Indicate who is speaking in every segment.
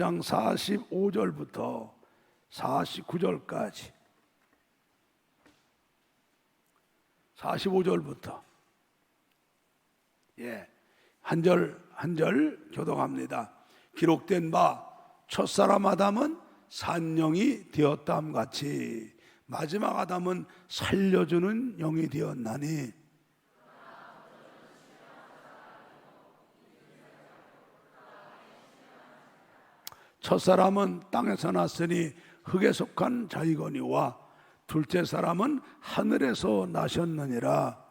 Speaker 1: 장 45절부터 49절까지 45절부터 한 절 한 절 교독합니다. 기록된 바 첫사람 아담은 산영이 되었다함 같이 마지막 아담은 살려주는 영이 되었나니 첫사람은 땅에서 났으니 흙에 속한 자이거니와 둘째 사람은 하늘에서 나셨느니라.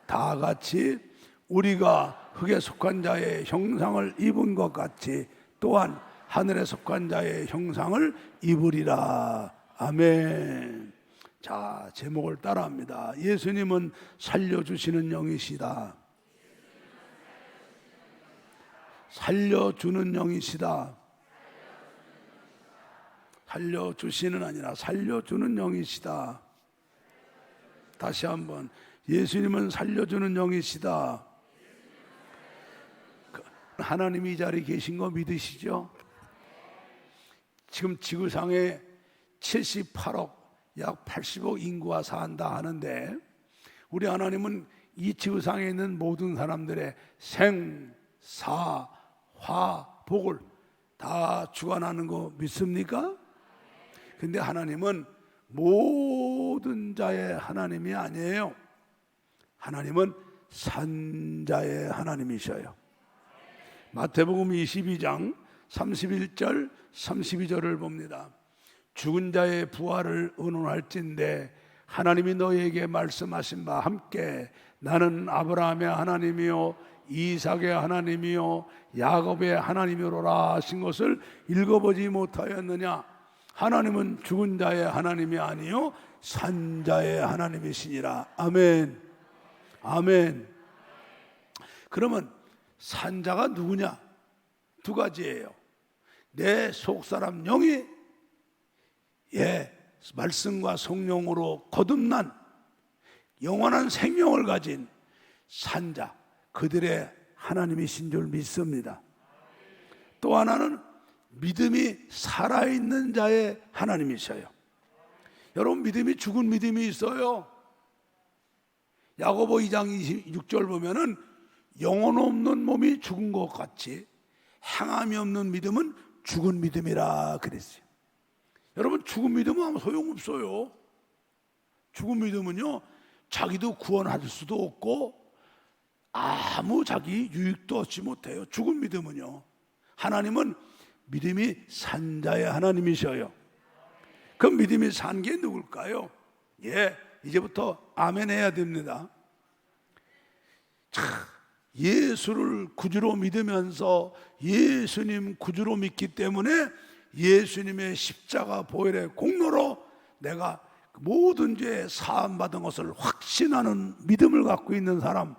Speaker 1: 다 같이 우리가 흙에 속한 자의 형상을 입은 것 같이 또한 하늘에 속한 자의 형상을 입으리라. 아멘. 자, 제목을 따라합니다. 예수님은 살려주시는 영이시다. 살려주는 영이시다. 살려주시는 아니라 살려주는 영이시다. 다시 한번, 예수님은 살려주는 영이시다. 하나님이 이 자리에 계신 거 믿으시죠? 지금 지구상에 78억 약 80억 인구가 산다 하는데 우리 하나님은 이 지구상에 있는 모든 사람들의 생, 사, 화, 복을 다 주관하는 거 믿습니까? 근데 하나님은 모든 자의 하나님이 아니에요. 하나님은 산자의 하나님이셔요. 마태복음 22장 31절 32절을 봅니다. 죽은 자의 부활을 의논할진대 하나님이 너희에게 말씀하신 바 함께 나는 아브라함의 하나님이요 이삭의 하나님이요 야곱의 하나님이로라 하신 것을 읽어보지 못하였느냐. 하나님은 죽은 자의 하나님이 아니요 산자의 하나님이시니라. 아멘. 아멘. 그러면 산자가 누구냐? 두 가지예요. 내 속사람 영이 말씀과 성령으로 거듭난 영원한 생명을 가진 산자, 그들의 하나님이신 줄 믿습니다. 또 하나는 믿음이 살아있는 자의 하나님이셔요. 여러분, 믿음이 죽은 믿음이 있어요. 야고보 2장 26절 보면은 영혼 없는 몸이 죽은 것 같이 행함이 없는 믿음은 죽은 믿음이라 그랬어요. 여러분, 죽은 믿음은 아무 소용없어요. 죽은 믿음은요, 자기도 구원할 수도 없고 아무 자기 유익도 얻지 못해요. 죽은 믿음은요. 하나님은 믿음이 산 자의 하나님이셔요. 그 믿음이 산 게 누굴까요? 이제부터 아멘 해야 됩니다. 예수를 구주로 믿으면서 예수님 구주로 믿기 때문에 예수님의 십자가 보혈의 공로로 내가 모든 죄에 사함받은 것을 확신하는 믿음을 갖고 있는 사람,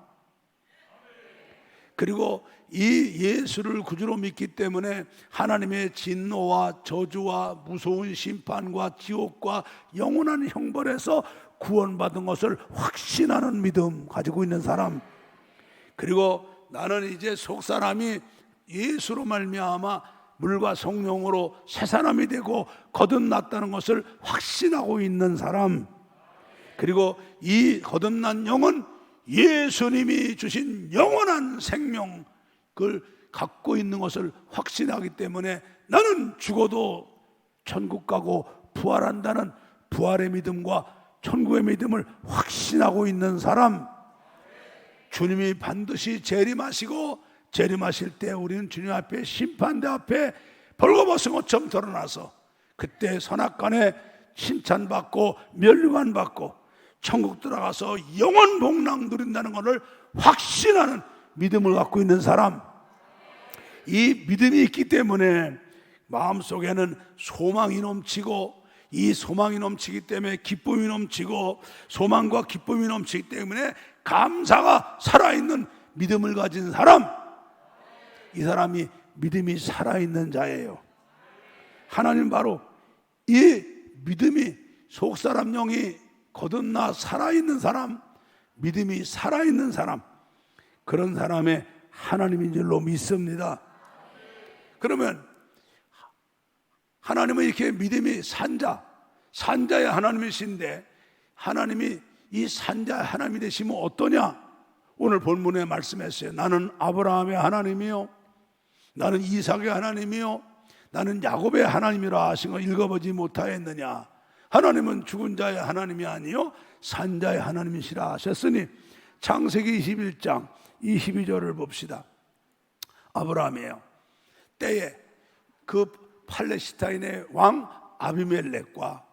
Speaker 1: 그리고 이 예수를 구주로 믿기 때문에 하나님의 진노와 저주와 무서운 심판과 지옥과 영원한 형벌에서 구원받은 것을 확신하는 믿음 가지고 있는 사람, 그리고 나는 이제 속사람이 예수로 말미암아 물과 성령으로 새 사람이 되고 거듭났다는 것을 확신하고 있는 사람, 그리고 이 거듭난 영은 예수님이 주신 영원한 생명을 갖고 있는 것을 확신하기 때문에 나는 죽어도 천국 가고 부활한다는 부활의 믿음과 천국의 믿음을 확신하고 있는 사람, 주님이 반드시 재림하시고 재림하실 때 우리는 주님 앞에 심판대 앞에 벌거벗은 것처럼 드러나서 그때 선악간에 칭찬받고 면류관받고 천국 들어가서 영원 복락 누린다는 것을 확신하는 믿음을 갖고 있는 사람, 이 믿음이 있기 때문에 마음속에는 소망이 넘치고, 이 소망이 넘치기 때문에 기쁨이 넘치고, 소망과 기쁨이 넘치기 때문에 감사가 살아있는 믿음을 가진 사람, 이 사람이 믿음이 살아있는 자예요. 하나님 바로 이 믿음이 속사람 영이 거듭나 살아있는 사람, 믿음이 살아있는 사람, 그런 사람의 하나님인 줄로 믿습니다. 그러면 하나님은 이렇게 믿음이 산자의 하나님이신데, 하나님이 이 산자의 하나님이 되시면 어떠냐? 오늘 본문에 말씀했어요. 나는 아브라함의 하나님이요, 나는 이삭의 하나님이요, 나는 야곱의 하나님이라 하신 거 읽어보지 못하였느냐? 하나님은 죽은 자의 하나님이 아니요 산자의 하나님이시라 하셨으니, 창세기 21장 22절을 봅시다. 아브라함이에요. 때에 그 팔레스타인의 왕 아비멜렉과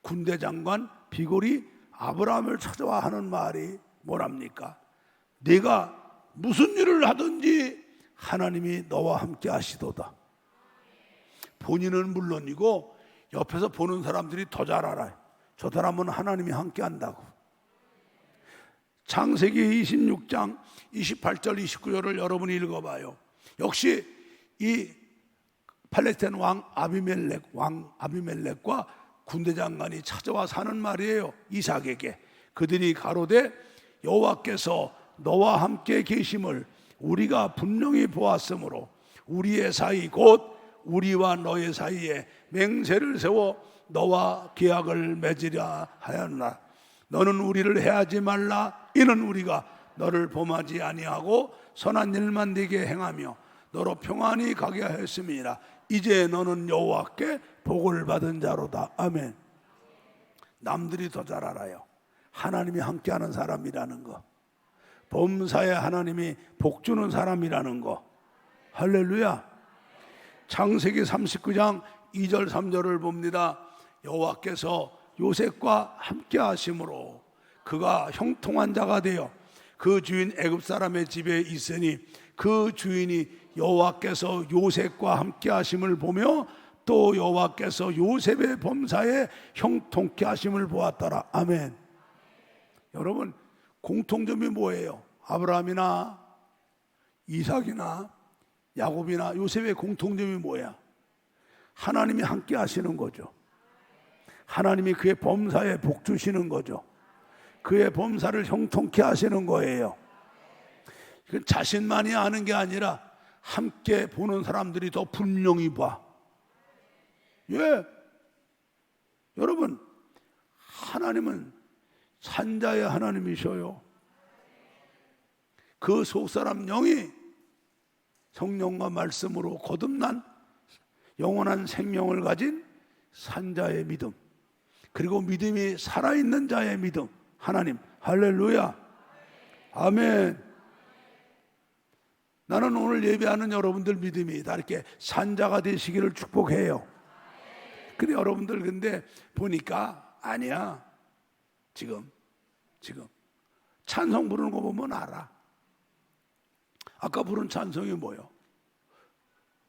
Speaker 1: 군대 장관 비골이 아브라함을 찾아와 하는 말이 뭐랍니까? 네가 무슨 일을 하든지 하나님이 너와 함께 하시도다. 본인은 물론이고 옆에서 보는 사람들이 더 잘 알아요. 저 사람은 하나님이 함께 한다고. 창세기 26장 28절 29절을 여러분이 읽어봐요. 역시 이 팔레스타인 왕 아비멜렉과 군대 장관이 찾아와 사는 말이에요. 이삭에게. 그들이 가로되 여호와께서 너와 함께 계심을 우리가 분명히 보았으므로 우리의 사이 곧 우리와 너의 사이에 맹세를 세워 너와 계약을 맺으려 하였나. 너는 우리를 해하지 말라. 이는 우리가 너를 범하지 아니하고 선한 일만 네게 행하며 너로 평안히 가게 하였음이니라. 이제 너는 여호와께 복을 받은 자로다. 아멘. 남들이 더 잘 알아요. 하나님이 함께하는 사람이라는 거, 범사에 하나님이 복 주는 사람이라는 거. 할렐루야. 창세기 39장 2절 3절을 봅니다. 여호와께서 요셉과 함께 하심으로 그가 형통한 자가 되어 그 주인 애굽 사람의 집에 있으니 그 주인이 여호와께서 요셉과 함께 하심을 보며 또 여호와께서 요셉의 범사에 형통케 하심을 보았더라. 아멘. 여러분, 공통점이 뭐예요? 아브라함이나 이삭이나 야곱이나 요셉의 공통점이 뭐야? 하나님이 함께 하시는 거죠. 하나님이 그의 범사에 복 주시는 거죠. 그의 범사를 형통케 하시는 거예요. 이건 자신만이 아는 게 아니라 함께 보는 사람들이 더 분명히 봐. 예. 여러분, 하나님은 산자의 하나님이셔요. 그 속사람 영이 성령과 말씀으로 거듭난 영원한 생명을 가진 산자의 믿음, 그리고 믿음이 살아있는 자의 믿음. 하나님, 할렐루야. 아멘. 나는 오늘 예배하는 여러분들 믿음이 다 이렇게 산자가 되시기를 축복해요. 근데 여러분들 근데 보니까 아니야. 지금 찬송 부르는 거 보면 알아. 아까 부른 찬송이 뭐예요?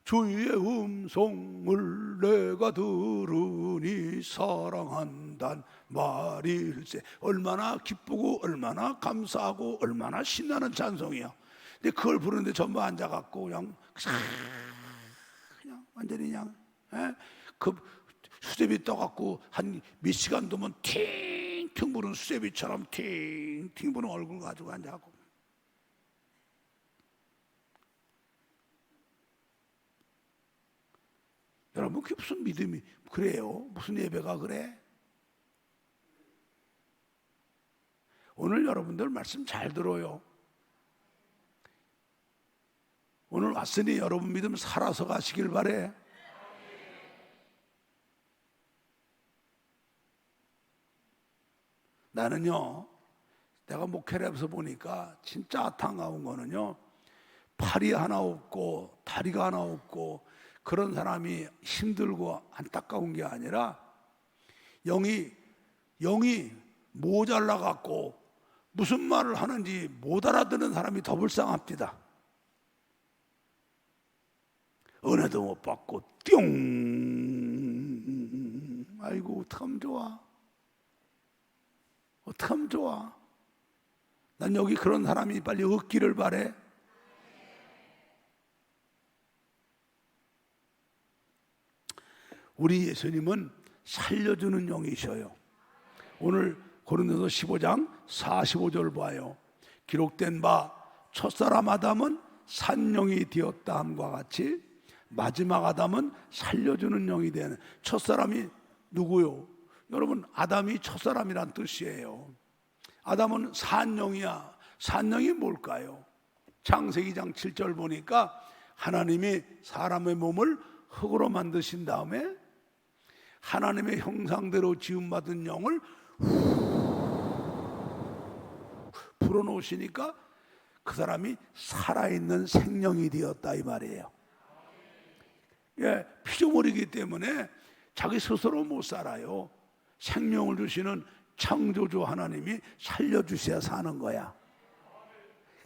Speaker 1: 주의 음성을 내가 들으니 사랑한단 말일세. 얼마나 기쁘고 얼마나 감사하고 얼마나 신나는 찬송이야. 근데 그걸 부르는데 전부 앉아갖고 그냥 완전히 그냥 그 수제비 떠갖고 한 몇 시간 두면 팅팅 부는 수제비처럼 팅팅 부는 얼굴 가지고 앉아갖고. 여러분, 그게 무슨 믿음이 그래요? 무슨 예배가 그래? 오늘 여러분들 말씀 잘 들어요. 오늘 왔으니 여러분 믿음 살아서 가시길 바래. 나는요, 내가 목회를 해서 보니까 진짜 안타까운 거는요, 팔이 하나 없고 다리가 하나 없고 그런 사람이 힘들고 안타까운 게 아니라 영이 모자라 갖고 무슨 말을 하는지 못 알아듣는 사람이 더 불쌍합니다. 은혜도 못 받고 띵, 아이고 어떡하면 좋아, 어떡하면 좋아. 난 여기 그런 사람이 빨리 없기를 바래. 우리 예수님은 살려주는 영이셔요. 오늘 고린도서 15장 45절 봐요. 기록된 바 첫사람 아담은 산영이 되었다 함과 같이 마지막 아담은 살려주는 영이 되는. 첫사람이 누구요? 여러분, 아담이 첫사람이란 뜻이에요. 아담은 산영이야. 산영이 뭘까요? 창세기 2장 7절 보니까 하나님이 사람의 몸을 흙으로 만드신 다음에 하나님의 형상대로 지음받은 영을 불어넣으시니까 그 사람이 살아있는 생명이 되었다 이 말이에요. 예, 피조물이기 때문에 자기 스스로 못 살아요. 생명을 주시는 창조주 하나님이 살려주셔야 사는 거야.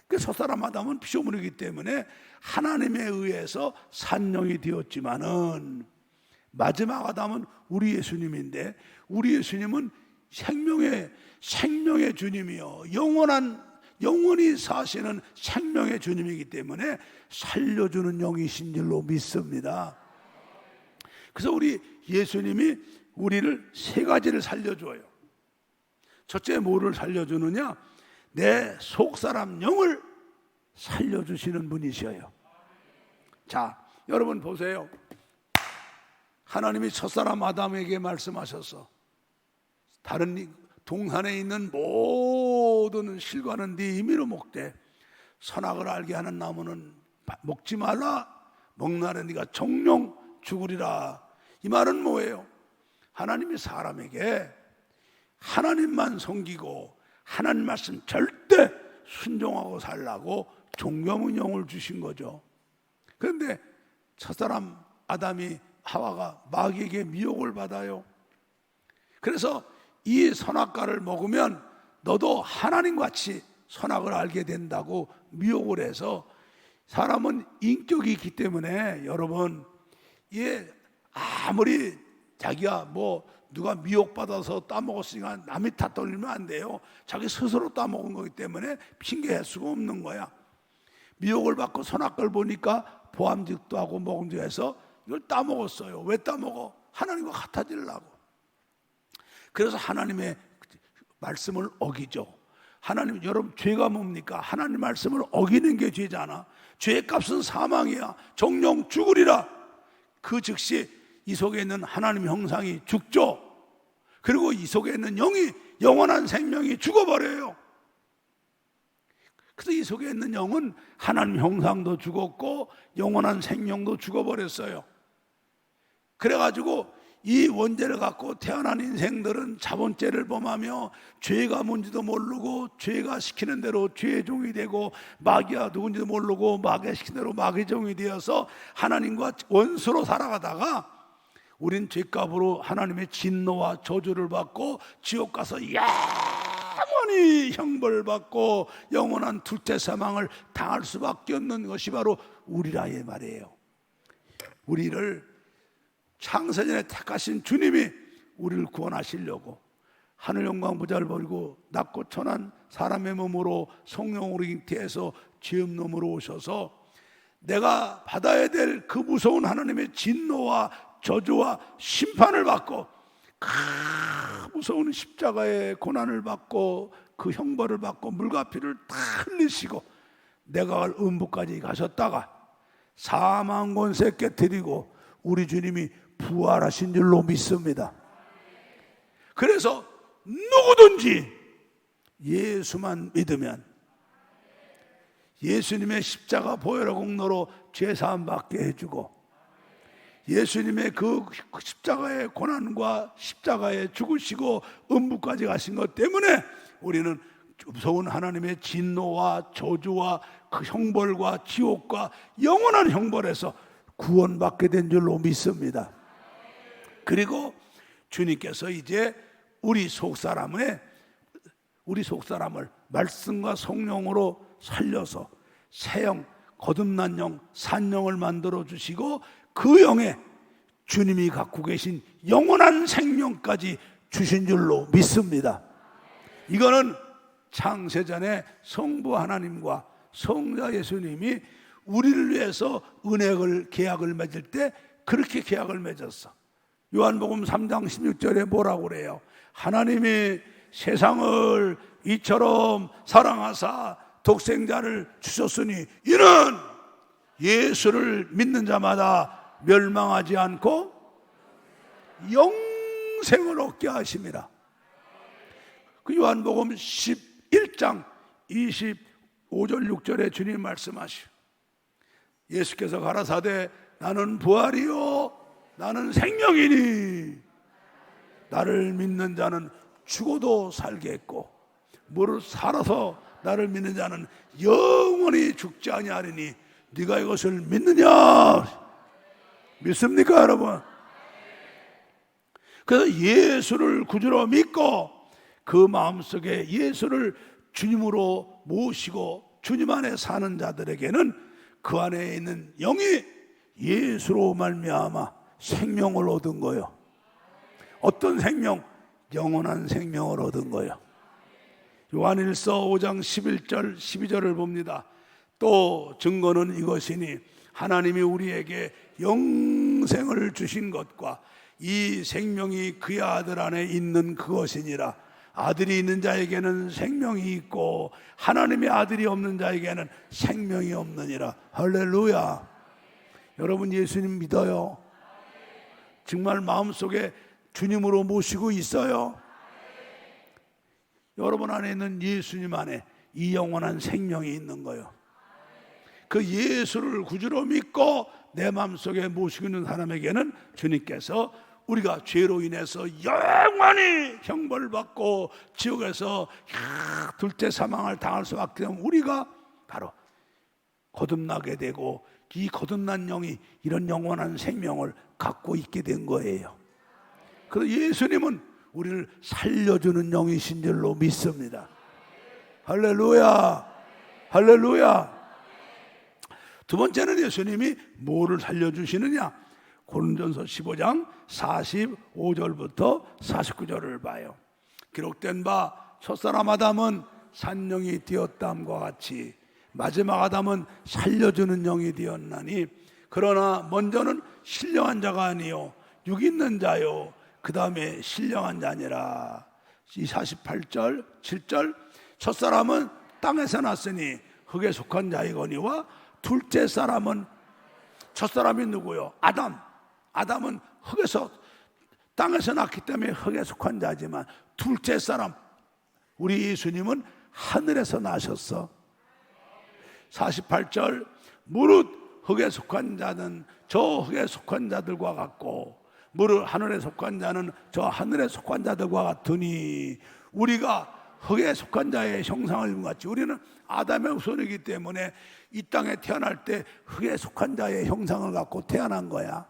Speaker 1: 그 첫사람 아담은 피조물이기 때문에 하나님에 의해서 산영이 되었지만은 마지막 아담은 우리 예수님인데 우리 예수님은 생명의 주님이요, 영원히 사시는 생명의 주님이기 때문에 살려주는 영이신 줄로 믿습니다. 그래서 우리 예수님이 우리를 세 가지를 살려줘요. 첫째, 뭐를 살려주느냐? 내 속사람 영을 살려주시는 분이셔요. 자, 여러분 보세요. 하나님이 첫사람 아담에게 말씀하셔서 다른 동산에 있는 모든 실과는 네 임의로 먹되 선악을 알게 하는 나무는 먹지 말라. 먹나래 네가 정령 죽으리라. 이 말은 뭐예요? 하나님이 사람에게 하나님만 섬기고 하나님 말씀 절대 순종하고 살라고 종교문영을 주신 거죠. 그런데 첫사람 아담이 하와가 마귀에게 미혹을 받아요. 그래서 이 선악과를 먹으면 너도 하나님같이 선악을 알게 된다고 미혹을 해서, 사람은 인격이 있기 때문에 여러분, 아무리 자기가 누가 미혹받아서 따먹었으니까 남이 탓 돌리면 안 돼요. 자기 스스로 따먹은 거기 때문에 핑계할 수가 없는 거야. 미혹을 받고 선악과를 보니까 보암직도 하고 먹음직해서 이걸 따먹었어요. 왜 따먹어? 하나님과 같아지려고. 그래서 하나님의 말씀을 어기죠. 하나님, 여러분, 죄가 뭡니까? 하나님 말씀을 어기는 게 죄잖아. 죄의 값은 사망이야. 정령 죽으리라. 그 즉시 이 속에 있는 하나님 형상이 죽죠. 그리고 이 속에 있는 영이, 영원한 생명이 죽어버려요. 그래서 이 속에 있는 영은 하나님 형상도 죽었고 영원한 생명도 죽어버렸어요. 그래가지고 이 원죄를 갖고 태어난 인생들은 자본죄를 범하며 죄가 뭔지도 모르고 죄가 시키는 대로 죄의 종이 되고, 마귀가 누군지도 모르고 마귀가 시키는 대로 마귀의 종이 되어서 하나님과 원수로 살아가다가 우린 죄값으로 하나님의 진노와 저주를 받고 지옥 가서 영원히 형벌을 받고 영원한 둘째 사망을 당할 수밖에 없는 것이 바로 우리라 이 말이에요. 우리를 창세전에 택하신 주님이 우리를 구원하시려고 하늘 영광 보좌를 버리고 낮고 천한 사람의 몸으로 성령으로 잉태해서 죄업 놈으로 오셔서 내가 받아야 될 그 무서운 하나님의 진노와 저주와 심판을 받고 그 무서운 십자가의 고난을 받고 그 형벌을 받고 물과 피를 다 흘리시고 내가 갈 음부까지 가셨다가 사망 권세 깨뜨리고 우리 주님이 부활하신 줄로 믿습니다. 그래서 누구든지 예수만 믿으면 예수님의 십자가 보혈의 공로로 죄사함 받게 해주고, 예수님의 그 십자가의 고난과 십자가에 죽으시고 음부까지 가신 것 때문에 우리는 무서운 하나님의 진노와 저주와 그 형벌과 지옥과 영원한 형벌에서 구원받게 된 줄로 믿습니다. 그리고 주님께서 이제 우리 속사람을 말씀과 성령으로 살려서 새 영, 거듭난 영, 산 영을 만들어 주시고 그 영에 주님이 갖고 계신 영원한 생명까지 주신 줄로 믿습니다. 이거는 창세전에 성부 하나님과 성자 예수님이 우리를 위해서 계약을 맺을 때 그렇게 계약을 맺었어. 요한복음 3장 16절에 뭐라고 그래요? 하나님이 세상을 이처럼 사랑하사 독생자를 주셨으니 이는 예수를 믿는 자마다 멸망하지 않고 영생을 얻게 하심이라. 그 요한복음 11장 25절 6절에 주님 말씀하시오. 예수께서 가라사대 나는 부활이요 나는 생명이니 나를 믿는 자는 죽어도 살겠고 무릇 살아서 나를 믿는 자는 영원히 죽지 아니하리니 네가 이것을 믿느냐? 믿습니까 여러분? 그래서 예수를 구주로 믿고 그 마음속에 예수를 주님으로 모시고 주님 안에 사는 자들에게는 그 안에 있는 영이 예수로 말미암아 생명을 얻은 거요. 어떤 생명? 영원한 생명을 얻은 거요. 요한일서 5장 11절 12절을 봅니다. 또 증거는 이것이니 하나님이 우리에게 영생을 주신 것과 이 생명이 그의 아들 안에 있는 그것이니라. 아들이 있는 자에게는 생명이 있고 하나님의 아들이 없는 자에게는 생명이 없느니라. 할렐루야. 여러분 예수님 믿어요? 정말 마음속에 주님으로 모시고 있어요? 여러분 안에 있는 예수님 안에 이 영원한 생명이 있는 거예요. 그 예수를 구주로 믿고 내 마음속에 모시고 있는 사람에게는 주님께서 우리가 죄로 인해서 영원히 형벌받고 지옥에서 둘째 사망을 당할 수밖에 없는 우리가 바로 거듭나게 되고 이 거듭난 영이 이런 영원한 생명을 갖고 있게 된 거예요. 그래서 예수님은 우리를 살려주는 영이신 줄로 믿습니다. 할렐루야, 할렐루야. 두 번째는 예수님이 뭐를 살려주시느냐? 고린도전서 15장 45절부터 49절을 봐요. 기록된 바 첫사람 아담은 산영이 되었담과 같이 마지막 아담은 살려주는 영이 되었나니 그러나 먼저는 신령한 자가 아니요 육 있는 자요 그 다음에 신령한 자니라. 이 48절 7절 첫사람은 땅에서 났으니 흙에 속한 자이거니와 둘째 사람은 첫사람이 누구요? 아담은 흙에서 땅에서 났기 때문에 흙에 속한 자지만 둘째 사람 우리 예수님은 하늘에서 나셨어. 48절 무릇 흙에 속한 자는 저 흙에 속한 자들과 같고 무릇 하늘에 속한 자는 저 하늘에 속한 자들과 같으니 우리가 흙에 속한 자의 형상을 같이 우리는 아담의 후손이기 때문에 이 땅에 태어날 때 흙에 속한 자의 형상을 갖고 태어난 거야.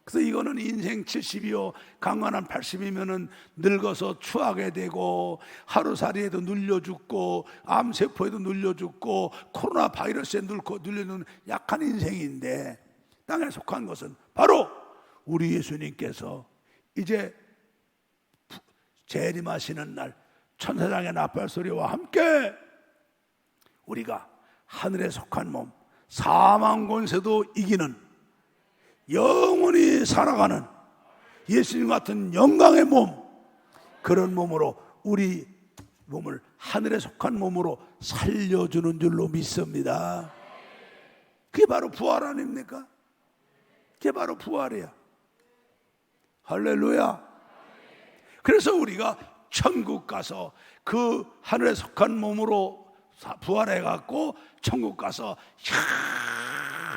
Speaker 1: 그래서 이거는 인생 70이요 강건한 80이면은 늙어서 추하게 되고 하루살이에도 눌려 죽고 암세포에도 눌려 죽고 코로나 바이러스에 눌려는 약한 인생인데 땅에 속한 것은 바로 우리 예수님께서 이제 재림하시는 날 천사장의 나팔 소리와 함께 우리가 하늘에 속한 몸 사망 권세도 이기는 영원히 살아가는 예수님 같은 영광의 몸 그런 몸으로 우리 몸을 하늘에 속한 몸으로 살려주는 줄로 믿습니다. 그게 바로 부활 아닙니까? 그게 바로 부활이야. 할렐루야. 그래서 우리가 천국 가서 그 하늘에 속한 몸으로 부활해갖고 천국 가서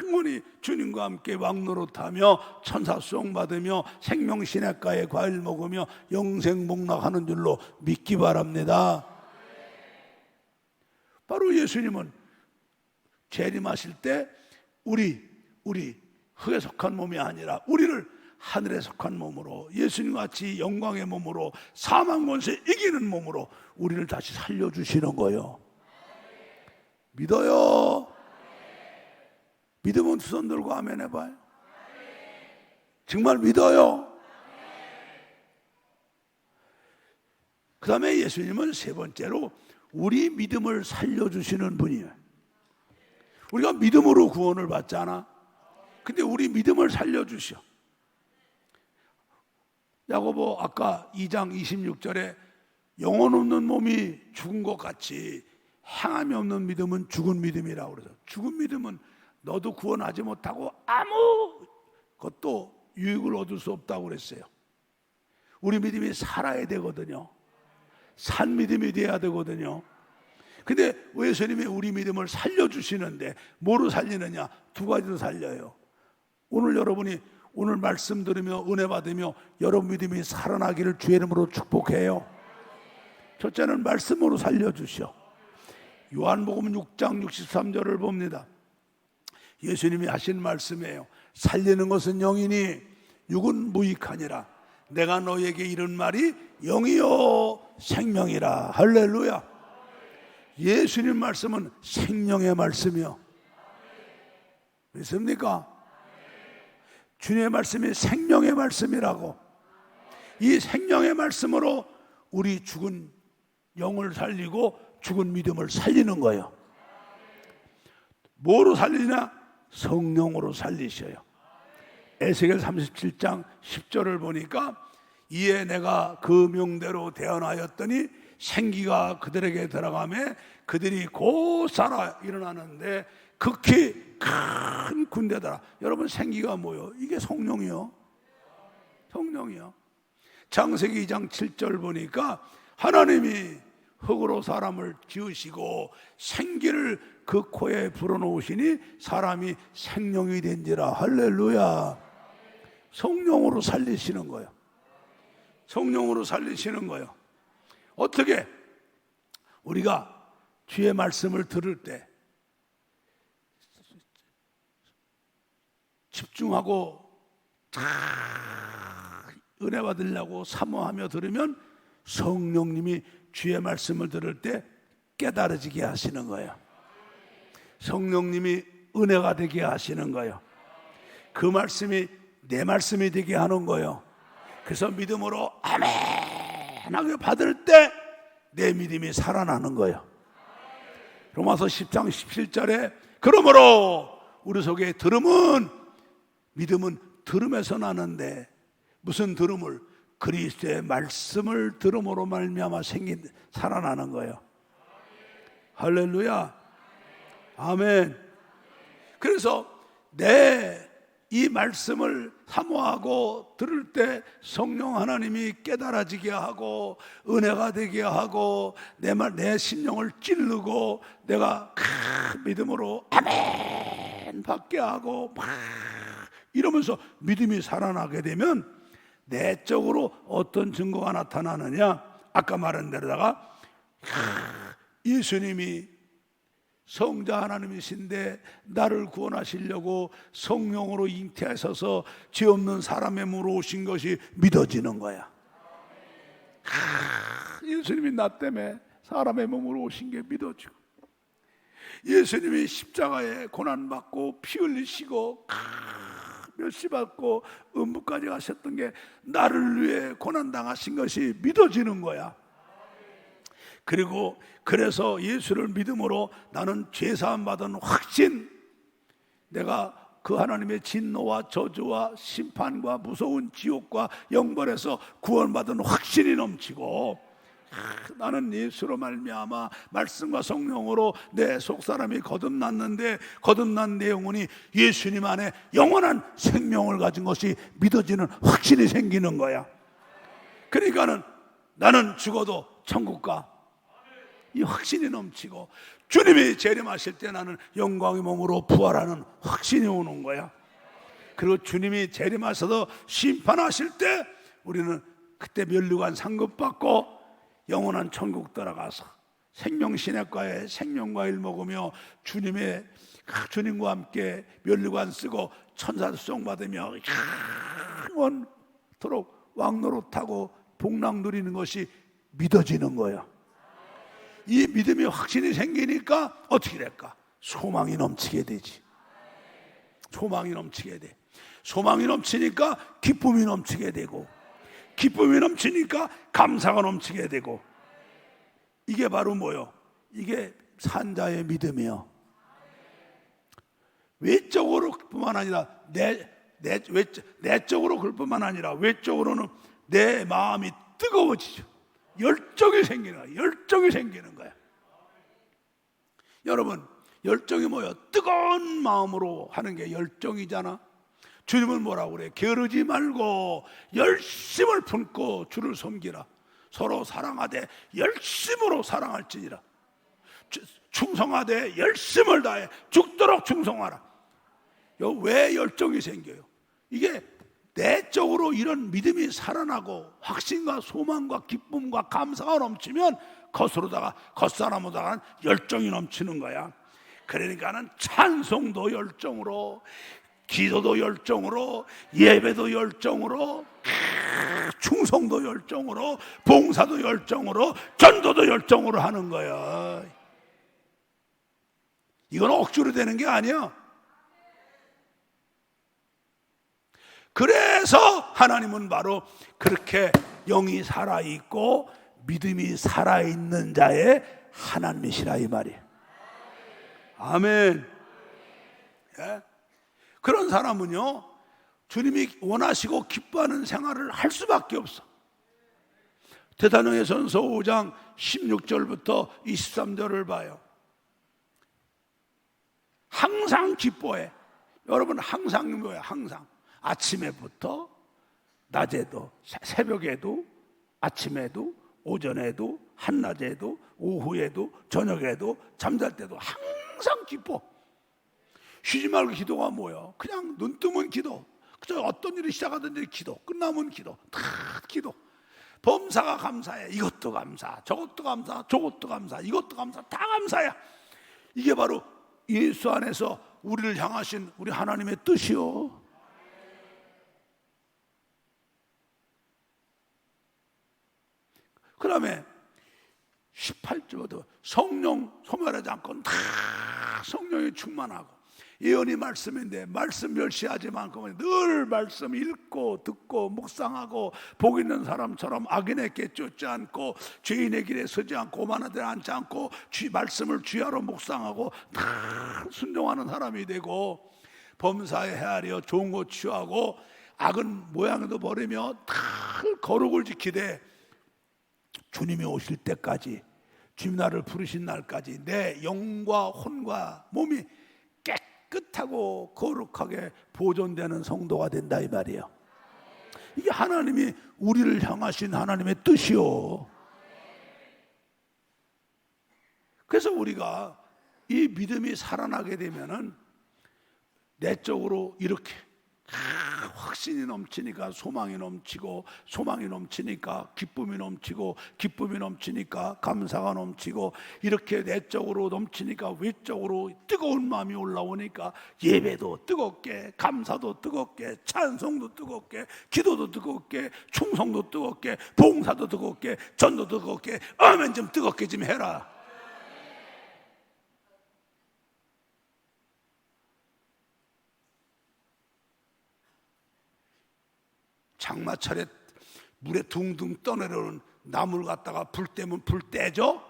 Speaker 1: 영원히 주님과 함께 왕노릇하며 천사 수용 받으며 생명시냇가에 과일 먹으며 영생 복락하는 줄로 믿기 바랍니다. 바로 예수님은 재림하실 때 우리 흙에 속한 몸이 아니라 우리를 하늘에 속한 몸으로 예수님같이 영광의 몸으로 사망 권세 이기는 몸으로 우리를 다시 살려주시는 거예요. 믿어요? 믿으면 두 손 들고 아멘 해봐요. 정말 믿어요? 그 다음에 예수님은 세 번째로 우리 믿음을 살려주시는 분이에요. 우리가 믿음으로 구원을 받잖아. 근데 우리 믿음을 살려주셔. 야고보 아까 2장 26절에 영혼 없는 몸이 죽은 것 같이 행함이 없는 믿음은 죽은 믿음이라고 그래서, 죽은 믿음은 너도 구원하지 못하고 아무것도 유익을 얻을 수 없다고 그랬어요. 우리 믿음이 살아야 되거든요. 산 믿음이 돼야 되거든요. 근데 예수님이 우리 믿음을 살려주시는데 뭐로 살리느냐? 두 가지로 살려요. 오늘 여러분이 오늘 말씀 들으며 은혜 받으며 여러분 믿음이 살아나기를 주의 이름으로 축복해요. 첫째는 말씀으로 살려주셔. 요한복음 6장 63절을 봅니다. 예수님이 하신 말씀이에요. 살리는 것은 영이니 육은 무익하니라. 내가 너에게 이른 말이 영이요 생명이라. 할렐루야. 예수님 말씀은 생명의 말씀이요. 믿습니까? 주님의 말씀이 생명의 말씀이라고. 이 생명의 말씀으로 우리 죽은 영을 살리고 죽은 믿음을 살리는 거예요. 뭐로 살리냐? 성령으로 살리셔요. 에스겔 37장 10절을 보니까 이에 내가 그 명대로 대언하였더니 생기가 그들에게 들어가매 그들이 곧 살아 일어나는데 극히 큰 군대더라. 여러분, 생기가 뭐요? 이게 성령이요. 성령이요. 창세기 2장 7절 보니까 하나님이 흙으로 사람을 지으시고 생기를 그 코에 불어넣으시니 사람이 생명이 된지라. 할렐루야. 성령으로 살리시는 거예요. 성령으로 살리시는 거예요. 어떻게? 우리가 주의 말씀을 들을 때 집중하고 다 은혜 받으려고 사모하며 들으면 성령님이 주의 말씀을 들을 때 깨달아지게 하시는 거예요. 성령님이 은혜가 되게 하시는 거예요. 그 말씀이 내 말씀이 되게 하는 거예요. 그래서 믿음으로 아멘 하게 받을 때 내 믿음이 살아나는 거예요. 로마서 10장 17절에 그러므로 우리 속에 믿음은 들음에서 나는데 무슨 들음을? 그리스도의 말씀을 들음으로 말미암아 살아나는 거예요. 할렐루야. 아멘. 그래서 내 이 말씀을 사모하고 들을 때 성령 하나님이 깨달아지게 하고 은혜가 되게 하고 내 심령을 찌르고 내가 믿음으로 아멘 받게 하고 막 이러면서 믿음이 살아나게 되면 내적으로 어떤 증거가 나타나느냐? 아까 말한 대로다가 예수님이 성자 하나님이신데 나를 구원하시려고 성령으로 잉태하셔서 죄 없는 사람의 몸으로 오신 것이 믿어지는 거야. 예수님이 나 때문에 사람의 몸으로 오신 게 믿어지고, 예수님이 십자가에 고난받고 피 흘리시고 멸시 받고 음부까지 가셨던 게 나를 위해 고난당하신 것이 믿어지는 거야. 그리고 그래서 예수를 믿음으로 나는 죄사함 받은 확신, 내가 그 하나님의 진노와 저주와 심판과 무서운 지옥과 영벌에서 구원받은 확신이 넘치고, 나는 예수로 말미암아 말씀과 성령으로 내 속사람이 거듭났는데 거듭난 내 영혼이 예수님 안에 영원한 생명을 가진 것이 믿어지는 확신이 생기는 거야. 그러니까는 나는 죽어도 천국 가. 이 확신이 넘치고 주님이 재림하실 때 나는 영광의 몸으로 부활하는 확신이 오는 거야. 그리고 주님이 재림하셔서 심판하실 때 우리는 그때 면류관 상급받고 영원한 천국 들어가서 생명신약과에 생명과일 먹으며 주님과 함께 면류관 쓰고 천사수송 받으며 영원토록 왕노릇하고 복락 누리는 것이 믿어지는 거야. 이 믿음이 확신이 생기니까 어떻게 될까? 소망이 넘치게 되지. 소망이 넘치게 돼. 소망이 넘치니까 기쁨이 넘치게 되고, 기쁨이 넘치니까 감사가 넘치게 되고. 이게 바로 뭐요? 이게 산자의 믿음이요. 외적으로 뿐만 아니라 내적으로 그럴 뿐만 아니라 외적으로는 내 마음이 뜨거워지죠. 열정이 생기는 거야. 열정이 생기는 거야. 여러분, 열정이 뭐예요? 뜨거운 마음으로 하는 게 열정이잖아. 주님은 뭐라고 그래? 게으르지 말고 열심을 품고 주를 섬기라. 서로 사랑하되 열심으로 사랑할지니라. 충성하되 열심을 다해 죽도록 충성하라. 왜 열정이 생겨요? 이게 내적으로 이런 믿음이 살아나고 확신과 소망과 기쁨과 감사가 넘치면 겉사람보다는 열정이 넘치는 거야. 그러니까는 찬송도 열정으로, 기도도 열정으로, 예배도 열정으로, 충성도 열정으로, 봉사도 열정으로, 전도도 열정으로 하는 거야. 이건 억지로 되는 게 아니야. 그래서 하나님은 바로 그렇게 영이 살아있고 믿음이 살아있는 자의 하나님이시라 이 말이에요. 아멘. 예? 그런 사람은요, 주님이 원하시고 기뻐하는 생활을 할 수밖에 없어. 데살로니가전서 5장 16절부터 23절을 봐요. 항상 기뻐해. 여러분, 항상 뭐야? 항상 아침에부터 낮에도, 새벽에도, 아침에도, 오전에도, 한낮에도, 오후에도, 저녁에도, 잠잘 때도 항상 기뻐. 쉬지 말고 기도가 뭐야? 그냥 눈 뜨면 기도. 그저 어떤 일이 시작하든지 기도, 끝나면 기도, 다 기도. 범사가 감사해. 이것도 감사, 저것도 감사, 저것도 감사, 이것도 감사, 다 감사야. 이게 바로 예수 안에서 우리를 향하신 우리 하나님의 뜻이요. 그 다음에 18절부터 성령 소멸하지 않고 다 성령이 충만하고, 예언이 말씀인데 말씀 멸시하지 않고 늘 말씀 읽고 듣고 묵상하고, 복 있는 사람처럼 악인에게 쫓지 않고 죄인의 길에 서지 않고 오만한 데를 앉지 않고 말씀을 주야로 묵상하고 다 순종하는 사람이 되고, 범사에 헤아려 좋은 것 취하고 악은 모양도 버리며 다 거룩을 지키되 주님이 오실 때까지, 주님 나를 부르신 날까지 내 영과 혼과 몸이 깨끗하고 거룩하게 보존되는 성도가 된다 이 말이에요. 이게 하나님이 우리를 향하신 하나님의 뜻이요. 그래서 우리가 이 믿음이 살아나게 되면은 내적으로 이렇게 확신이 넘치니까 소망이 넘치고, 소망이 넘치니까 기쁨이 넘치고, 기쁨이 넘치니까 감사가 넘치고, 이렇게 내적으로 넘치니까 외적으로 뜨거운 마음이 올라오니까 예배도 뜨겁게, 감사도 뜨겁게, 찬송도 뜨겁게, 기도도 뜨겁게, 충성도 뜨겁게, 봉사도 뜨겁게, 전도도 뜨겁게. 아멘. 좀 뜨겁게 좀 해라. 장마철에 물에 둥둥 떠내려오는 나무를 갖다가 불 때면 불 떼죠?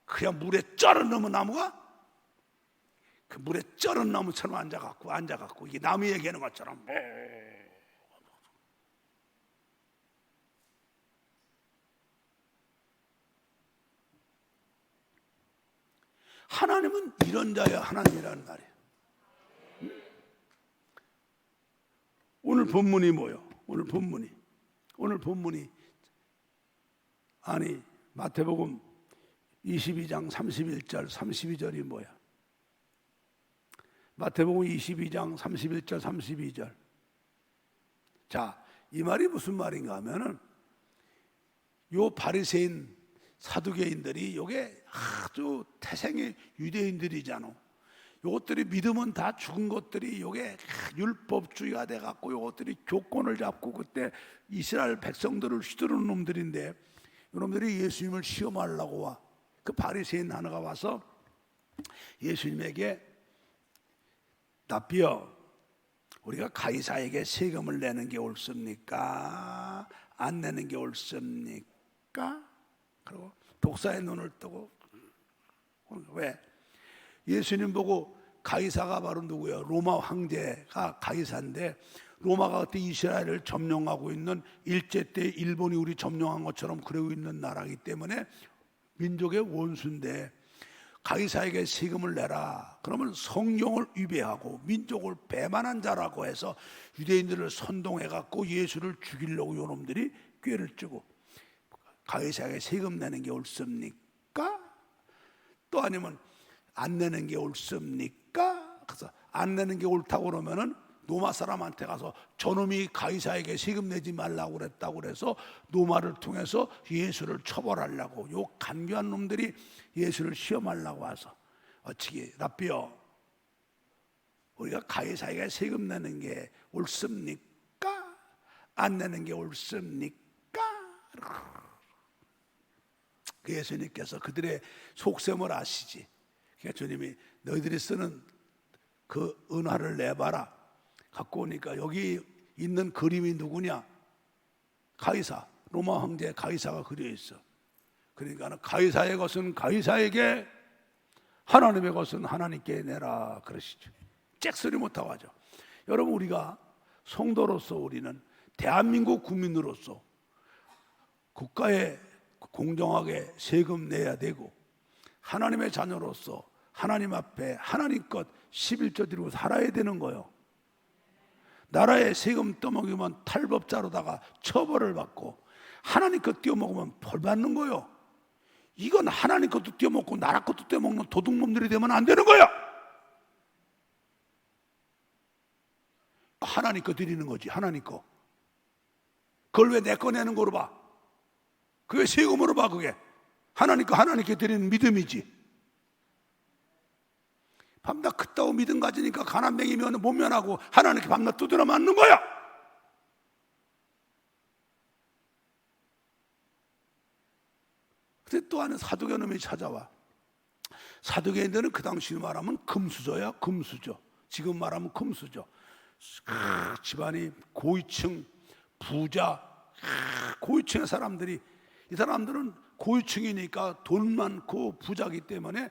Speaker 1: 그냥 물에 쩔어 넣으면 나무가, 그 물에 쩔은 나무처럼 앉아갖고 이게 나무 얘기하는 것처럼. 하나님은 이런 자의 하나님이라는 말이에요. 오늘 본문이 뭐예요? 오늘 본문이 아니 마태복음 22장 31절 32절이 뭐야? 마태복음 22장 31절 32절. 자, 이 말이 무슨 말인가 하면은 요 바리새인 사두개인들이 요게 아주 태생의 유대인들이잖아. 요것들이 믿으면 다 죽은 것들이 요게 율법주의가 돼갖고 요것들이 교권을 잡고 그때 이스라엘 백성들을 휘두르는 놈들인데, 요놈들이 예수님을 시험하려고 와. 그 바리새인 하나가 와서 예수님에게 랍비여, 우리가 가이사에게 세금을 내는 게 옳습니까? 안 내는 게 옳습니까? 그리고 독사의 눈을 뜨고, 왜? 예수님 보고 가이사가 바로 누구예요? 로마 황제가 가이사인데, 로마가 그때 이스라엘을 점령하고 있는 일제 때 일본이 우리 점령한 것처럼 그러고 있는 나라이기 때문에 민족의 원수인데 가이사에게 세금을 내라. 그러면 성경을 위배하고 민족을 배반한 자라고 해서 유대인들을 선동해갖고 예수를 죽이려고 요놈들이 꾀를 쥐고 가이사에게 세금 내는 게 옳습니까? 또 아니면 안 내는 게 옳습니까? 그래서 안 내는 게 옳다고 그러면은 로마 사람한테 가서 저놈이 가이사에게 세금 내지 말라고 그랬다고 그래서 로마를 통해서 예수를 처벌하려고 요 간교한 놈들이 예수를 시험하려고 와서 어찌기 랍비요, 우리가 가이사에게 세금 내는 게 옳습니까? 안 내는 게 옳습니까? 그 예수님께서 그들의 속셈을 아시지. 그러니까 주님이 너희들이 쓰는 그 은화를 내봐라. 갖고 오니까 여기 있는 그림이 누구냐? 가이사, 로마 황제 가이사가 그려 있어. 그러니까 가이사의 것은 가이사에게, 하나님의 것은 하나님께 내라 그러시죠. 잭소리 못하고 하죠. 여러분, 우리가 성도로서 우리는 대한민국 국민으로서 국가에 공정하게 세금 내야 되고, 하나님의 자녀로서 하나님 앞에 하나님 것 11조 드리고 살아야 되는 거예요. 나라에 세금 떠먹이면 탈법자로다가 처벌을 받고, 하나님 것 떼어먹으면 벌 받는 거예요. 이건 하나님 것도 떼어먹고 나라 것도 떼어먹는 도둑놈들이 되면 안 되는 거예요. 하나님 거 드리는 거지, 하나님 거. 그걸 왜 내 거 내는 거로 봐? 그게 세금으로 봐. 그게 하나님 거 하나님께 드리는 믿음이지. 밤낮 그따구 믿음 가지니까 가난뱅이면 못 면하고 하나님께 밤낮 두드려 맞는 거야. 근데 또 하는 사두개 놈이 찾아와. 사두개인들은 그 당시 말하면 금수저야, 금수저. 지금 말하면 금수저. 집안이 고위층, 부자, 고위층의 사람들이, 이 사람들은 고위층이니까 돈 많고 부자기 때문에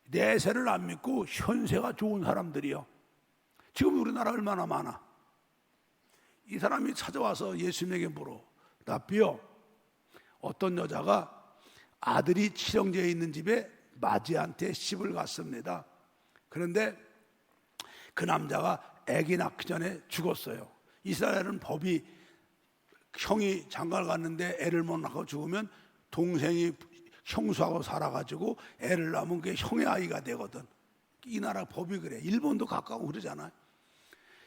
Speaker 1: 내세를 안 믿고 현세가 좋은 사람들이요. 지금 우리나라 얼마나 많아. 이 사람이 찾아와서 예수님에게 물어. 랍비요, 어떤 여자가 아들이 칠형제에 있는 집에 맞이한테 시집을 갔습니다. 그런데 그 남자가 아기 낳기 전에 죽었어요. 이스라엘은 법이 형이 장가를 갔는데 애를 못 낳고 죽으면 동생이 형수하고 살아가지고 애를 낳으면 그게 형의 아이가 되거든. 이 나라 법이 그래. 일본도 가까워 그러잖아요.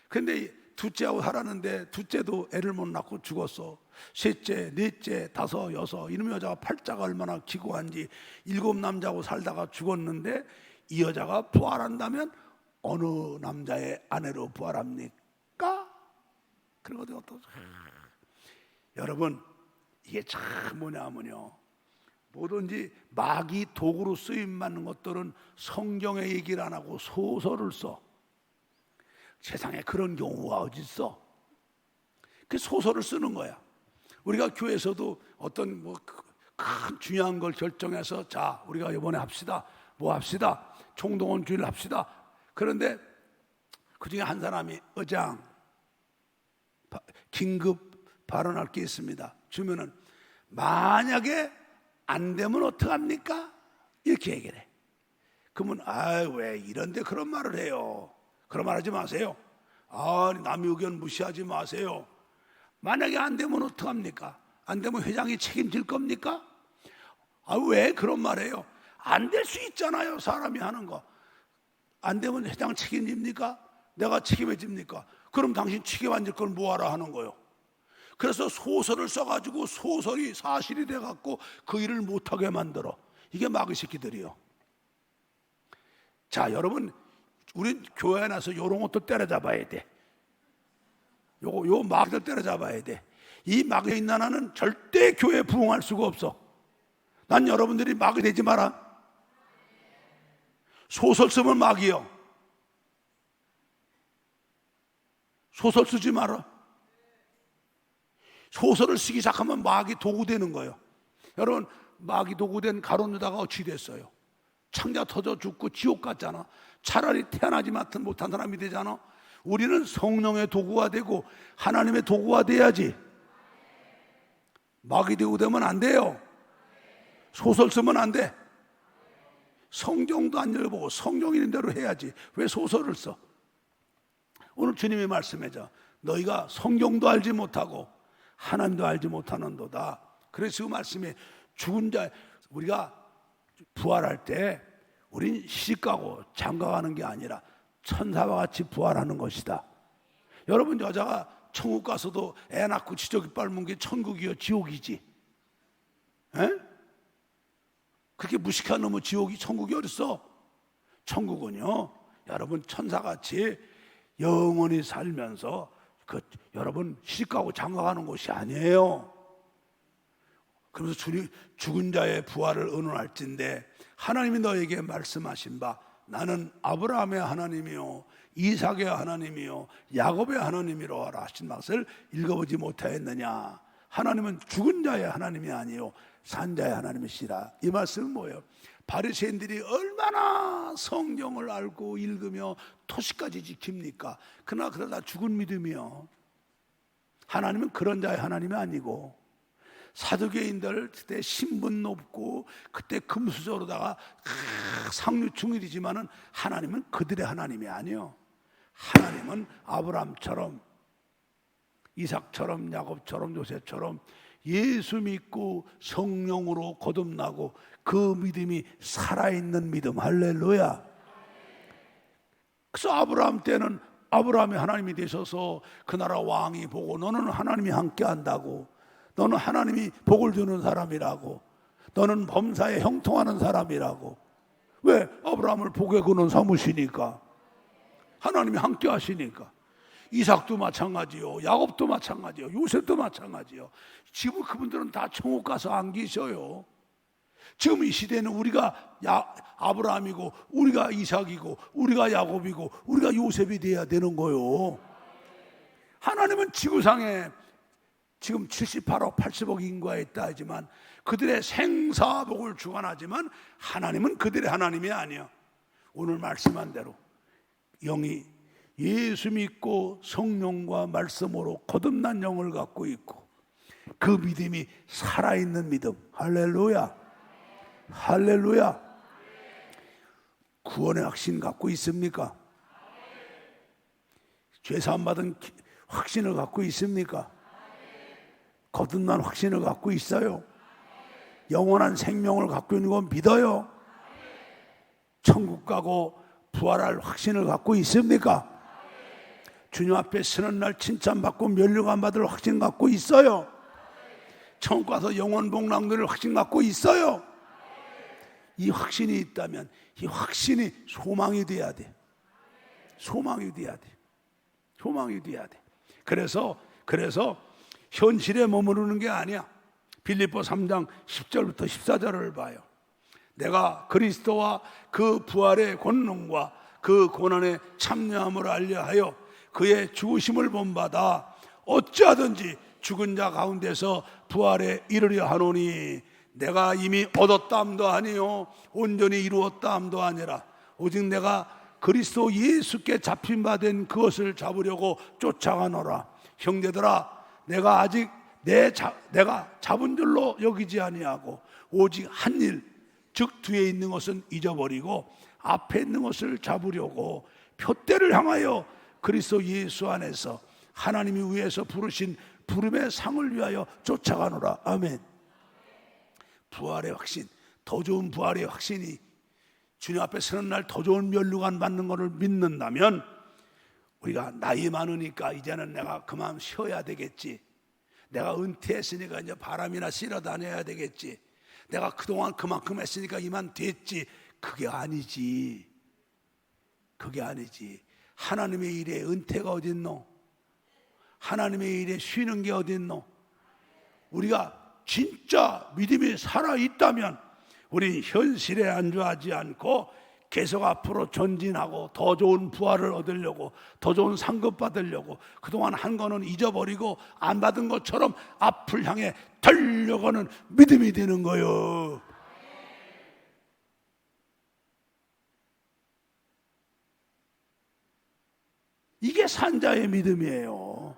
Speaker 1: 근데 둘째하고 살았는데 둘째도 애를 못 낳고 죽었어. 셋째, 넷째, 다섯, 여섯, 이놈의 여자가 팔자가 얼마나 기고한지 7 남자하고 살다가 죽었는데, 이 여자가 부활한다면 어느 남자의 아내로 부활합니까? 그러거든요. 여러분, 이게 참 뭐냐면요, 뭐든지 마귀 도구로 쓰임받는 것들은 성경의 얘기를 안 하고 소설을 써. 세상에 그런 경우가 어딨어? 그 소설을 쓰는 거야. 우리가 교회에서도 어떤 큰 중요한 걸 결정해서, 자, 우리가 이번에 합시다. 뭐 합시다. 총동원 주일 합시다. 그런데 그 중에 한 사람이 의장, 긴급 발언할 게 있습니다. 주면은 만약에 안 되면 어떡합니까? 이렇게 얘기를 해. 그러면 왜 이런데 그런 말을 해요? 그런 말 하지 마세요. 남의 의견 무시하지 마세요. 만약에 안 되면 어떡합니까? 안 되면 회장이 책임질 겁니까? 왜 그런 말 해요? 안 될 수 있잖아요, 사람이 하는 거. 안 되면 회장 책임집니까? 내가 책임해 집니까? 그럼 당신 책임 안 질 걸 뭐하라 하는 거예요? 그래서 소설을 써가지고 소설이 사실이 돼갖고 그 일을 못하게 만들어. 이게 마귀 새끼들이요. 자, 여러분, 우린 교회에 나서 이런 것도 때려잡아야 돼. 요 마귀들 때려잡아야 돼. 이 마귀에 있는 하나는 절대 교회에 부응할 수가 없어. 난 여러분들이 마귀 되지 마라. 소설 쓰면 마귀요. 소설 쓰지 마라. 소설을 쓰기 시작하면 마귀 도구 되는 거예요. 여러분, 마귀 도구 된 가룟 유다가 어찌 됐어요? 창자 터져 죽고 지옥 갔잖아. 차라리 태어나지 못한 사람이 되잖아. 우리는 성령의 도구가 되고 하나님의 도구가 돼야지. 마귀 되고 되면 안 돼요. 소설 쓰면 안 돼. 성경도 안 읽어보고 성경 있는 대로 해야지. 왜 소설을 써? 오늘 주님이 말씀하죠. 너희가 성경도 알지 못하고 하나님도 알지 못하는도다. 그래서 그 말씀에 죽은 자, 우리가 부활할 때 우린 시집가고 장가가는 게 아니라 천사와 같이 부활하는 것이다. 여러분, 여자가 천국 가서도 애 낳고 지저귀 빨문 게 천국이요 지옥이지? 에? 그렇게 무식한 놈의 지옥이 천국이 어딨어? 천국은요, 여러분 천사같이 영원히 살면서 여러분 시집가고 장가가는 곳이 아니에요. 그래서 주님, 죽은 자의 부활을 의논할진대 하나님이 너에게 말씀하신 바 나는 아브라함의 하나님이요 이삭의 하나님이요 야곱의 하나님이로 하라 하신 것을 읽어보지 못하였느냐. 하나님은 죽은 자의 하나님이 아니요 산 자의 하나님이시라. 이 말씀은 뭐예요? 바리새인들이 얼마나 성경을 알고 읽으며 토시까지 지킵니까? 그러다 죽은 믿음이요. 하나님은 그런 자의 하나님이 아니고, 사두개인들 그때 신분 높고 그때 금수저로다가 상류충일이지만은 하나님은 그들의 하나님이 아니요. 하나님은 아브라함처럼 이삭처럼 야곱처럼 요셉처럼 예수 믿고 성령으로 거듭나고 그 믿음이 살아있는 믿음. 할렐루야. 그래서 아브라함 때는 아브라함이 하나님이 되셔서 그 나라 왕이 보고 너는 하나님이 함께 한다고, 너는 하나님이 복을 주는 사람이라고, 너는 범사에 형통하는 사람이라고. 왜? 아브라함을 복의 근원 삼으시니까, 하나님이 함께 하시니까. 이삭도 마찬가지요, 야곱도 마찬가지요, 요셉도 마찬가지요. 지금 그분들은 다 천국 가서 안 계셔요. 지금 이 시대는 우리가 아브라함이고 우리가 이삭이고 우리가 야곱이고 우리가 요셉이 돼야 되는 거요. 하나님은 지구상에 지금 78억 80억 인구가 있다 하지만 그들의 생사복을 주관하지만 하나님은 그들의 하나님이 아니야. 오늘 말씀한 대로 영이 예수 믿고 성령과 말씀으로 거듭난 영을 갖고 있고 그 믿음이 살아있는 믿음. 할렐루야. 할렐루야. 구원의 확신 갖고 있습니까? 죄사함받은 확신을 갖고 있습니까? 거듭난 확신을 갖고 있어요. 영원한 생명을 갖고 있는 건 믿어요. 천국 가고 부활할 확신을 갖고 있습니까? 주님 앞에 서는 날 칭찬받고 면류관 받을 확신 갖고 있어요. 천국 가서 영원 복락 누릴 확신 갖고 있어요. 이 확신이 있다면 이 확신이 소망이 돼야 돼. 소망이 돼야 돼. 소망이 돼야 돼. 그래서 현실에 머무르는 게 아니야. 빌립보 3장 10절부터 14절을 봐요. 내가 그리스도와 그 부활의 권능과 그 고난의 참여함을 알려하여 그의 죽으심을 본받아 어찌하든지 죽은 자 가운데서 부활에 이르려 하노니 내가 이미 얻었다함도 아니요 온전히 이루었다함도 아니라 오직 내가 그리스도 예수께 잡힌 바 된 그것을 잡으려고 쫓아가노라. 형제들아, 내가 아직 내가 잡은 줄로 여기지 아니하고 오직 한 일, 즉 뒤에 있는 것은 잊어버리고 앞에 있는 것을 잡으려고 표대를 향하여 그리스도 예수 안에서 하나님이 위에서 부르신 부름의 상을 위하여 쫓아가노라. 아멘. 부활의 확신, 더 좋은 부활의 확신이 주님 앞에 서는 날 더 좋은 면류관 받는 것을 믿는다면 우리가 나이 많으니까 이제는 내가 그만 쉬어야 되겠지, 내가 은퇴했으니까 이제 바람이나 실어 다녀야 되겠지, 내가 그동안 그만큼 했으니까 이만 됐지. 그게 아니지. 그게 아니지. 하나님의 일에 은퇴가 어딨노? 하나님의 일에 쉬는 게 어딨노? 우리가 진짜 믿음이 살아있다면 우리 현실에 안주하지 않고 계속 앞으로 전진하고 더 좋은 부활을 얻으려고, 더 좋은 상급 받으려고 그동안 한 거는 잊어버리고 안 받은 것처럼 앞을 향해 달려가는 믿음이 되는 거예요. 이게 산자의 믿음이에요.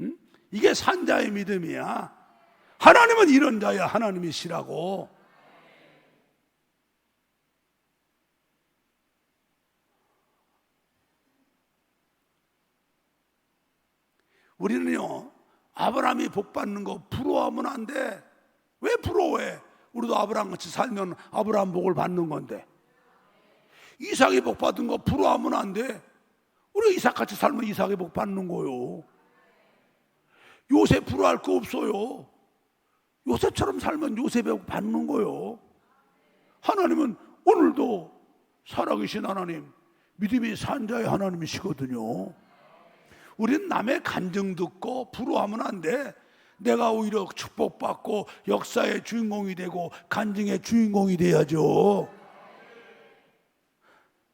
Speaker 1: 응? 이게 산자의 믿음이야. 하나님은 이런 자야. 하나님이시라고. 우리는요, 아브라함이 복 받는 거 부러워하면 안 돼. 왜 부러워해? 우리도 아브라함 같이 살면 아브라함 복을 받는 건데. 이삭이 복 받은 거 부러워하면 안 돼. 우리 이삭 같이 살면 이삭이 복 받는 거요. 요셉 부러워할 거 없어요. 요셉처럼 살면 요셉의 복 받는 거요. 하나님은 오늘도 살아계신 하나님, 믿음이 산자의 하나님이시거든요. 우리는 남의 간증 듣고 부러워하면 안 돼. 내가 오히려 축복받고 역사의 주인공이 되고 간증의 주인공이 돼야죠.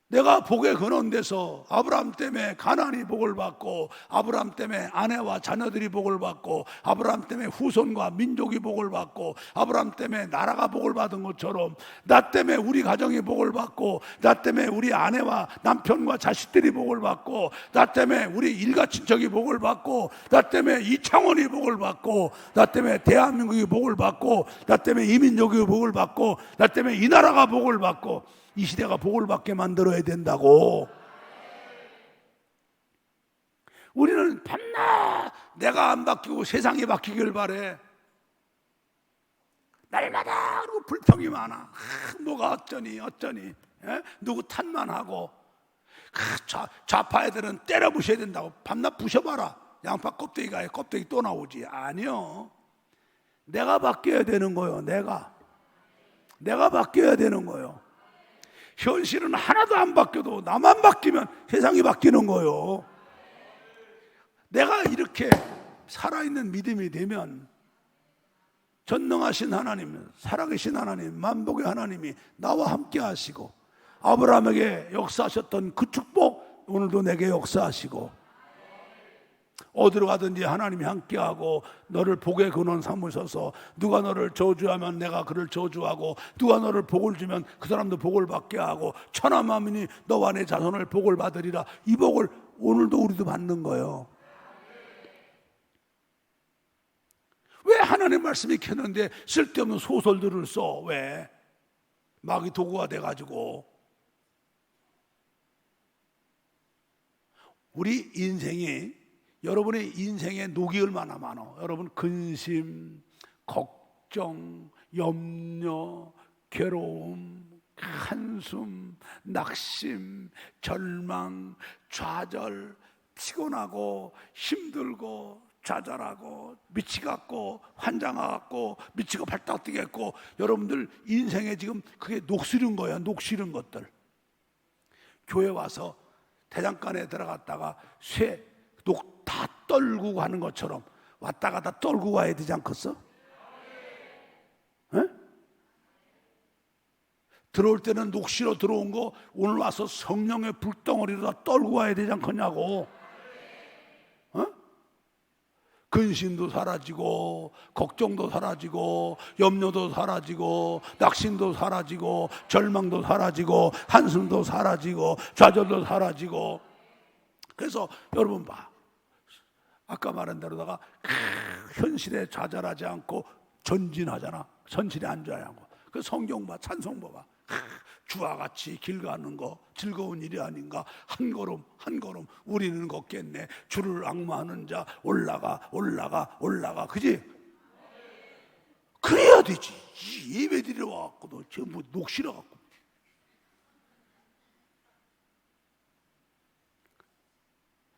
Speaker 1: 내가 복의 근원 돼서 아브라함 때문에 가나안이 복을 받고, 아브라함 때문에 아내와 자녀들이 복을 받고, 아브라함 때문에 후손과 민족이 복을 받고, 아브라함 때문에 나라가 복을 받은 것처럼 나 때문에 우리 가정이 복을 받고, 나 때문에 우리 아내와 남편과 자식들이 복을 받고, 나 때문에 우리 일가 친척이 복을 받고, 나 때문에 이창원이 복을 받고, 나 때문에 대한민국이 복을 받고, 나 때문에 이민족이 복을 받고, 나 때문에 이 나라가 복을 받고, 이 시대가 복을 받게 만들어야 된다고. 우리는 밤낮 내가 안 바뀌고 세상이 바뀌길 바래. 날마다 그리고 불평이 많아. 뭐가 어쩌니 예? 누구 탓만 하고. 좌파 애들은 때려 부셔야 된다고. 밤낮 부셔봐라. 양파 껍데기가 껍데기 또 나오지. 아니요, 내가 바뀌어야 되는 거요. 내가 바뀌어야 되는 거요. 현실은 하나도 안 바뀌어도 나만 바뀌면 세상이 바뀌는 거요. 내가 이렇게 살아있는 믿음이 되면 전능하신 하나님, 살아계신 하나님, 만복의 하나님이 나와 함께 하시고, 아브라함에게 역사하셨던 그 축복 오늘도 내게 역사하시고, 어디로 가든지 하나님이 함께하고 너를 복의 근원 삼으셔서, 누가 너를 저주하면 내가 그를 저주하고, 누가 너를 복을 주면 그 사람도 복을 받게 하고, 천하 만민이 너와 내 자손을 복을 받으리라. 이 복을 오늘도 우리도 받는 거예요. 왜 하나님 말씀이 켰는데 쓸데없는 소설들을 써? 왜? 마귀 도구가 돼가지고. 우리 인생이, 여러분의 인생에 녹이 얼마나 많아. 여러분 근심, 걱정, 염려, 괴로움, 한숨, 낙심, 절망, 좌절, 피곤하고 힘들고 좌절하고 미치겠고 환장하고 미치고 발딱 뛰겠고, 여러분들 인생에 지금 그게 녹슬은 거야. 녹슬은 것들. 교회 와서 대장간에 들어갔다가 녹 다 떨고 가는 것처럼 왔다 갔다 떨고 가야 되지 않겠어? 에? 들어올 때는 녹시로 들어온 거 오늘 와서 성령의 불덩어리로 다 떨고 가야 되지 않겠냐고. 근심도 사라지고, 걱정도 사라지고, 염려도 사라지고, 낙심도 사라지고, 절망도 사라지고, 한숨도 사라지고, 좌절도 사라지고. 그래서 여러분 봐, 아까 말한 대로다가 현실에 좌절하지 않고 전진하잖아. 현실에 앉아야 하고. 그 성경 봐, 찬송 봐봐. 주와 같이 길 가는 거 즐거운 일이 아닌가. 한 걸음 한 걸음 우리는 걷겠네. 주를 앙마하는 자 올라가. 그지? 그래야 되지. 예배드리러 와갖고도 전부 녹시러 갖고.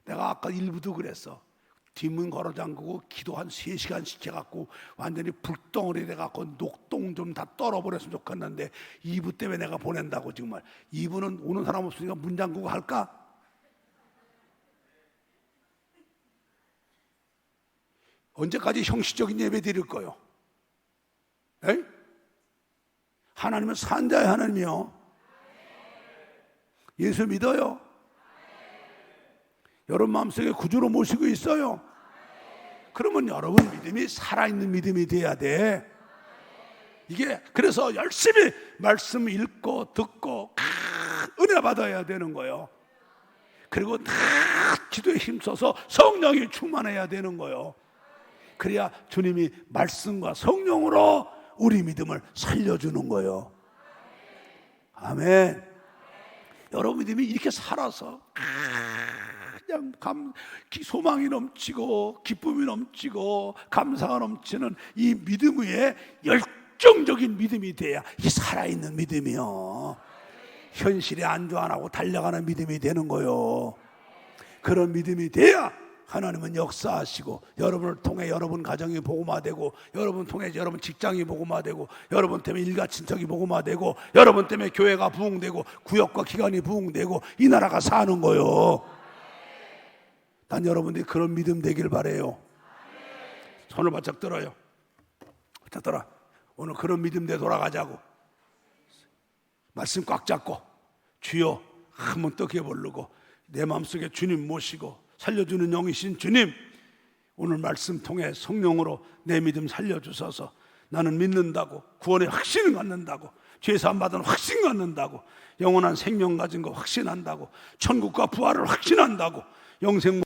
Speaker 1: 내가 아까 일부도 그랬어. 뒷문 걸어 잠그고 기도 한 3시간씩 해갖고 완전히 불덩어리 돼갖고 녹동 좀 다 떨어버렸으면 좋겠는데, 2부 때문에 내가 보낸다고. 정말 2부는 오는 사람 없으니까 문 잠그고 할까? 언제까지 형식적인 예배 드릴 거요? 에이? 하나님은 산자의 하나님이요. 예수 믿어요? 여러분 마음속에 구주로 모시고 있어요? 그러면 여러분 믿음이 살아있는 믿음이 돼야 돼. 이게 그래서 열심히 말씀 읽고 듣고 은혜 받아야 되는 거예요. 그리고 다 기도에 힘써서 성령이 충만해야 되는 거예요. 그래야 주님이 말씀과 성령으로 우리 믿음을 살려주는 거예요. 아멘. 여러분 믿음이 이렇게 살아서 그냥 소망이 넘치고 기쁨이 넘치고 감사가 넘치는 이 믿음 위에 열정적인 믿음이 돼야 이 살아있는 믿음이요, 현실에 안주 안 하고 달려가는 믿음이 되는 거요. 그런 믿음이 돼야 하나님은 역사하시고 여러분을 통해 여러분 가정이 복음화되고, 여러분 통해 여러분 직장이 복음화되고, 여러분 때문에 일가 친척이 복음화되고, 여러분 때문에 교회가 부흥되고 구역과 기관이 부흥되고 이 나라가 사는 거요. 난 여러분들이 그런 믿음 되길 바래요. 손을 바짝 들어요. 바짝 들어. 오늘 그런 믿음 돼 돌아가자고. 말씀 꽉 잡고 주여 한번 뜨게 부르고 내 마음속에 주님 모시고 살려주는 영이신 주님, 오늘 말씀 통해 성령으로 내 믿음 살려주셔서 나는 믿는다고, 구원의 확신을 갖는다고, 죄사함 받은 확신 갖는다고, 영원한 생명 가진 거 확신한다고, 천국과 부활을 확신한다고, 영생